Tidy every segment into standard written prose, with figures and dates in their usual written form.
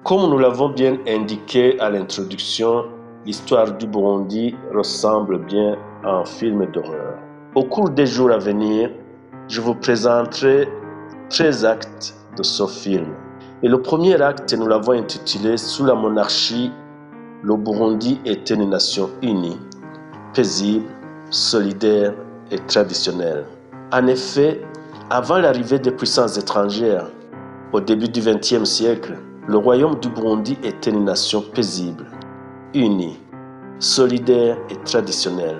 Comme nous l'avons bien indiqué à l'introduction, l'histoire du Burundi ressemble bien à un film d'horreur. Au cours des jours à venir, je vous présenterai 13 actes de ce film. Et le premier acte, nous l'avons intitulé « Sous la monarchie, le Burundi était une nation unie, paisible, solidaire et traditionnelle ». En effet, avant l'arrivée des puissances étrangères, au début du XXe siècle, le royaume du Burundi était une nation paisible, unie, solidaire et traditionnelle.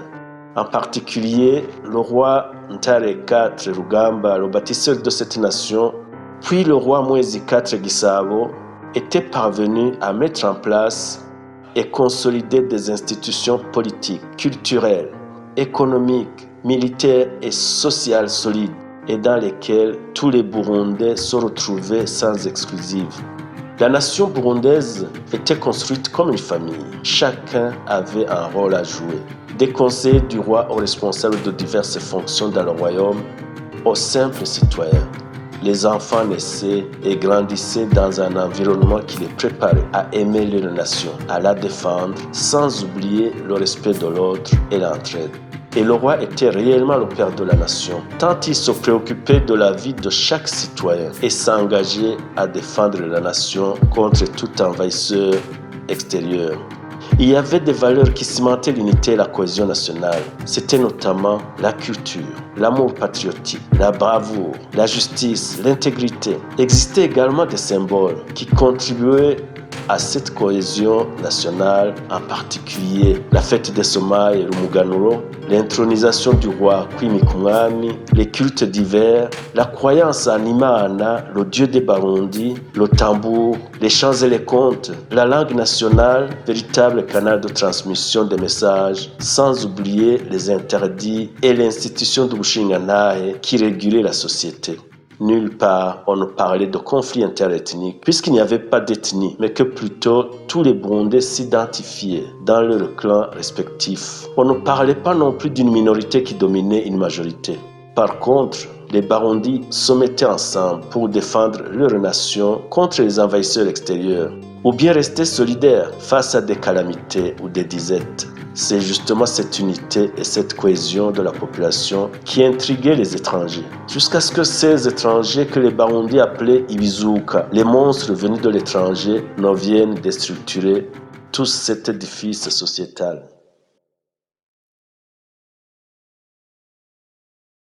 En particulier, le roi Ntare IV Rugamba, le bâtisseur de cette nation, puis le roi Mwezi IV Gisabo, étaient parvenus à mettre en place et consolider des institutions politiques, culturelles, économiques, militaires et sociales solides, et dans lesquelles tous les Burundais se retrouvaient sans exclusive. La nation burundaise était construite comme une famille. Chacun avait un rôle à jouer. Des conseillers du roi aux responsables de diverses fonctions dans le royaume, aux simples citoyens. Les enfants naissaient et grandissaient dans un environnement qui les préparait à aimer leur nation, à la défendre, sans oublier le respect de l'autre et l'entraide. Et le roi était réellement le père de la nation, tant il se préoccupait de la vie de chaque citoyen et s'engageait à défendre la nation contre tout envahisseur extérieur. Il y avait des valeurs qui cimentaient l'unité et la cohésion nationale. C'était notamment la culture, l'amour patriotique, la bravoure, la justice, l'intégrité. Existaient également des symboles qui contribuaient à cette cohésion nationale, en particulier la fête des Somaï et le Muganuro, l'intronisation du roi Kwimikumwami, les cultes divers, la croyance en Imana, le dieu des Barundi, le tambour, les chants et les contes, la langue nationale, véritable canal de transmission des messages, sans oublier les interdits et l'institution de Bushingantahe qui régulait la société. Nulle part on ne parlait de conflits interethniques, puisqu'il n'y avait pas d'ethnie, mais que plutôt tous les Burundais s'identifiaient dans leurs clans respectifs. On ne parlait pas non plus d'une minorité qui dominait une majorité. Par contre, les Barundi se mettaient ensemble pour défendre leur nation contre les envahisseurs extérieurs, ou bien rester solidaires face à des calamités ou des disettes. C'est justement cette unité et cette cohésion de la population qui intriguaient les étrangers. Jusqu'à ce que ces étrangers que les Barundi appelaient Ibizuka, les monstres venus de l'étranger, ne viennent déstructurer tout cet édifice sociétal.